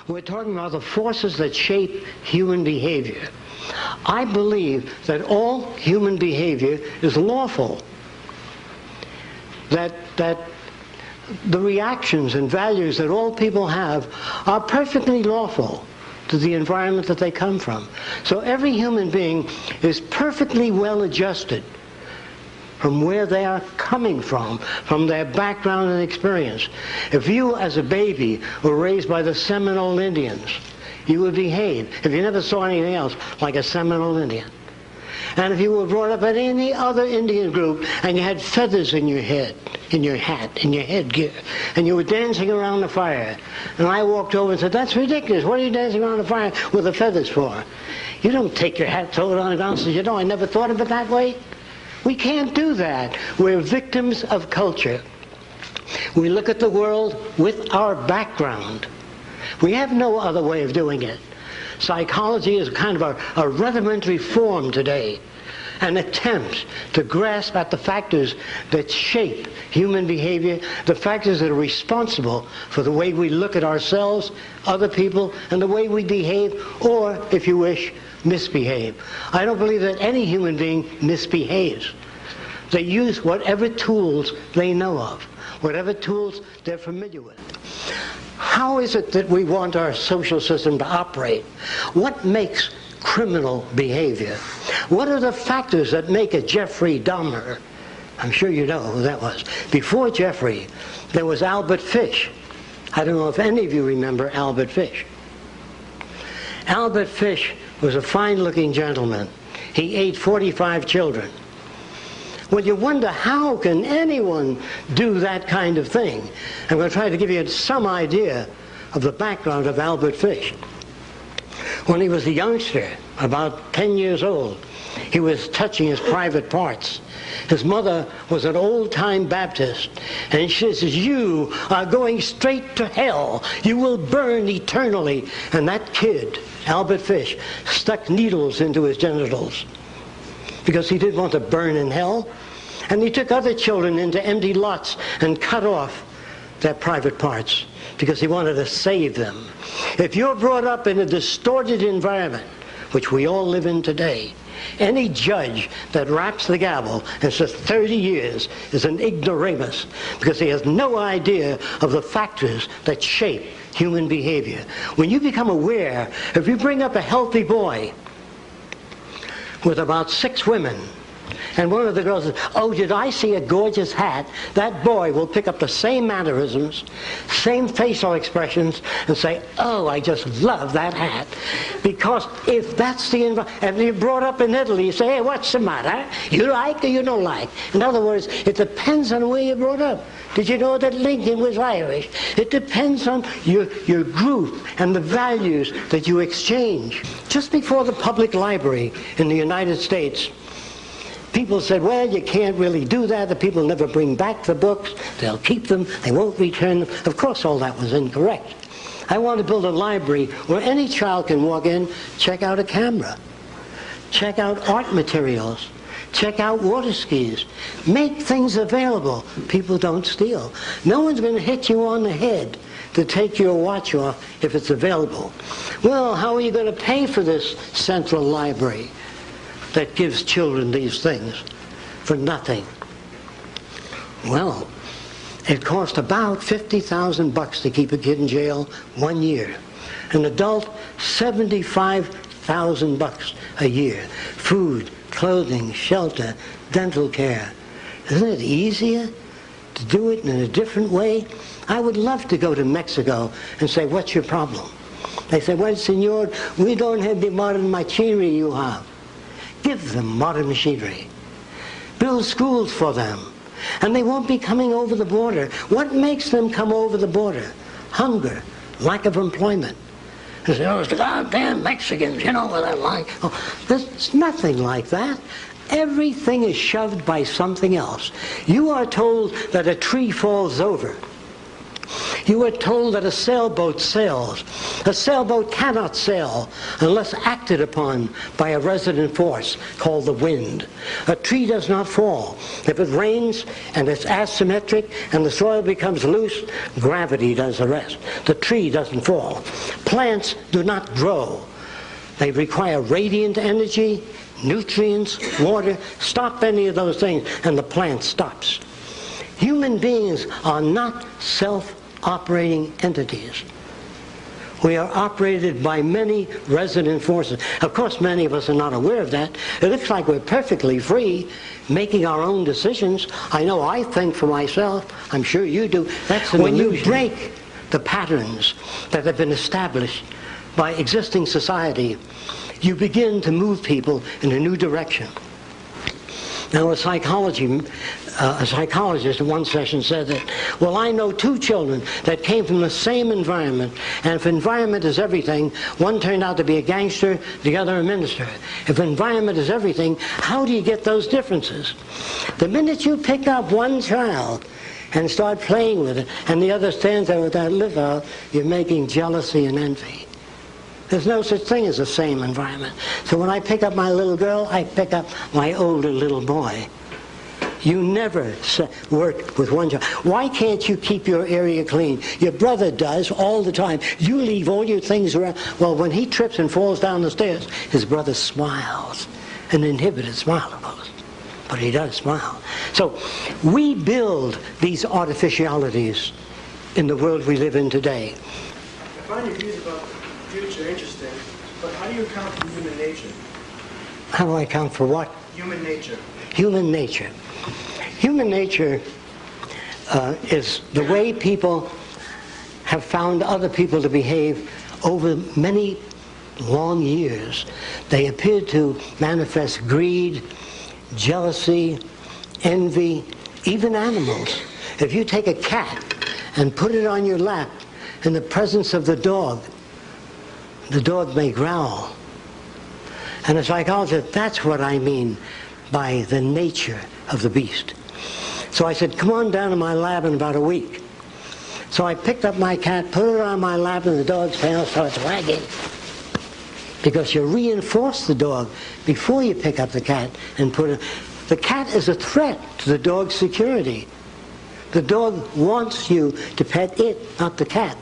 We're talking about the forces that shape human behavior. I believe that all human behavior is lawful. That the reactions and values that all people have are perfectly lawful to the environment that they come from. So every human being is perfectly well adjusted from where they are coming from their background and experience. If you as a baby were raised by the Seminole Indians, you would behave, if you never saw anything else, like a Seminole Indian. And if you were brought up in any other Indian group and you had feathers in your head, in your hat, in your headgear, and you were dancing around the fire, and I walked over and said, "That's ridiculous. What are you dancing around the fire with the feathers for?" You don't take your hat, throw it on the ground, and say, "You know, I never thought of it that way." We can't do that. We're victims of culture. We look at the world with our background. We have no other way of doing it. Psychology is kind of a rudimentary form today, an attempt to grasp at the factors that shape human behavior, the factors that are responsible for the way we look at ourselves, other people, and the way we behave, or, if you wish, misbehave. I don't believe that any human being misbehaves. They use whatever tools they know of, whatever tools they're familiar with. How is it that we want our social system to operate? What makes criminal behavior? What are the factors that make a Jeffrey Dahmer? I'm sure you know who that was. Before Jeffrey, there was Albert Fish. I don't know if any of you remember Albert Fish. Albert Fish was a fine-looking gentleman. He ate 45 children. Well, you wonder, how can anyone do that kind of thing? I'm going to try to give you some idea of the background of Albert Fish. When he was a youngster, about 10 years old, he was touching his private parts. His mother was an old-time Baptist, and she says, "You are going straight to hell. You will burn eternally." And that kid, Albert Fish, stuck needles into his genitals because he didn't want to burn in hell. And he took other children into empty lots and cut off their private parts because he wanted to save them. If you're brought up in a distorted environment, which we all live in today, any judge that raps the gavel and says 30 years is an ignoramus because he has no idea of the factors that shape human behavior. When you become aware, if you bring up a healthy boy with about 6 women, and one of the girls says, "Oh, did I see a gorgeous hat?" that boy will pick up the same mannerisms, same facial expressions, and say, "Oh, I just love that hat." Because if that's the environment, and you're brought up in Italy, you say, "Hey, what's the matter? You like or you don't like?" In other words, it depends on where you're brought up. Did you know that Lincoln was Irish? It depends on your group and the values that you exchange. Just before the public library in the United States, people said, "Well, you can't really do that. The people never bring back the books. They'll keep them. They won't return them." Of course, all that was incorrect. I want to build a library where any child can walk in, check out a camera, check out art materials, check out water skis, make things available. People don't steal. No one's going to hit you on the head to take your watch off if it's available. Well, how are you going to pay for this central library that gives children these things for nothing? Well, it cost about $50,000 to keep a kid in jail 1 year. An adult, $75,000 a year. Food, clothing, shelter, dental care. Isn't it easier to do it in a different way? I would love to go to Mexico and say, "What's your problem?" They say, "Well, senor, we don't have the modern machinery you have." Give them modern machinery. Build schools for them. And they won't be coming over the border. What makes them come over the border? Hunger, lack of employment. They say, "Oh, it's the goddamn Mexicans, you know what they're like." Oh, there's nothing like that. Everything is shoved by something else. You are told that a tree falls over. You were told that a sailboat sails. A sailboat cannot sail unless acted upon by a resident force called the wind. A tree does not fall. If it rains and it's asymmetric and the soil becomes loose, gravity does the rest. The tree doesn't fall. Plants do not grow. They require radiant energy, nutrients, water. Stop any of those things and the plant stops. Human beings are not self-operating entities. We are operated by many resident forces. Of course, many of us are not aware of that. It looks like we're perfectly free, making our own decisions. I know I think for myself. I'm sure you do. That's an illusion. When you break the patterns that have been established by existing society, you begin to move people in a new direction. Now, a psychologist in one session said that, well, I know two children that came from the same environment, and if environment is everything, one turned out to be a gangster, the other a minister. If environment is everything, how do you get those differences? The minute you pick up one child and start playing with it, and the other stands there with that lip out, you're making jealousy and envy. There's no such thing as the same environment. So when I pick up my little girl, I pick up my older little boy. You never work with one child. Why can't you keep your area clean? Your brother does all the time. You leave all your things around. Well, when he trips and falls down the stairs, his brother smiles. An inhibited smile, of course. But he does smile. So we build these artificialities in the world we live in today. I find your views about the future interesting, but how do you account for human nature? How do I account for what? Human nature. Human nature. Human nature is the way people have found other people to behave over many long years. They appear to manifest greed, jealousy, envy, even animals. If you take a cat and put it on your lap in the presence of the dog may growl. And a psychologist, that's what I mean by the nature of the beast. So I said, come on down to my lab in about a week. So I picked up my cat, put it on my lap, and the dog's tail starts wagging. Because you reinforce the dog before you pick up the cat and put it. The cat is a threat to the dog's security. The dog wants you to pet it, not the cat.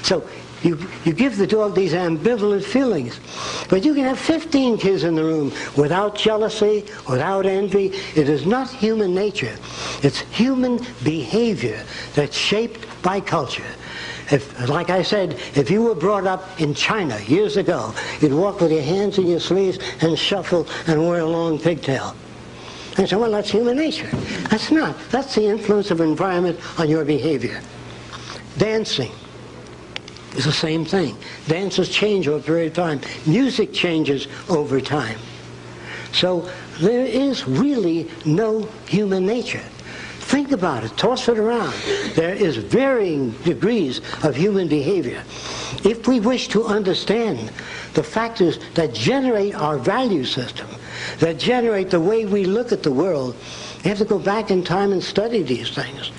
So you give the dog these ambivalent feelings. But you can have 15 kids in the room without jealousy, without envy. It is not human nature. It's human behavior that's shaped by culture. If, like I said, if you were brought up in China years ago, you'd walk with your hands in your sleeves and shuffle and wear a long pigtail. And so, well, that's human nature. That's not. That's the influence of environment on your behavior. Dancing is the same thing. Dances change over a period of time. Music changes over time. So there is really no human nature. Think about it. Toss it around. There is varying degrees of human behavior. If we wish to understand the factors that generate our value system, that generate the way we look at the world, we have to go back in time and study these things.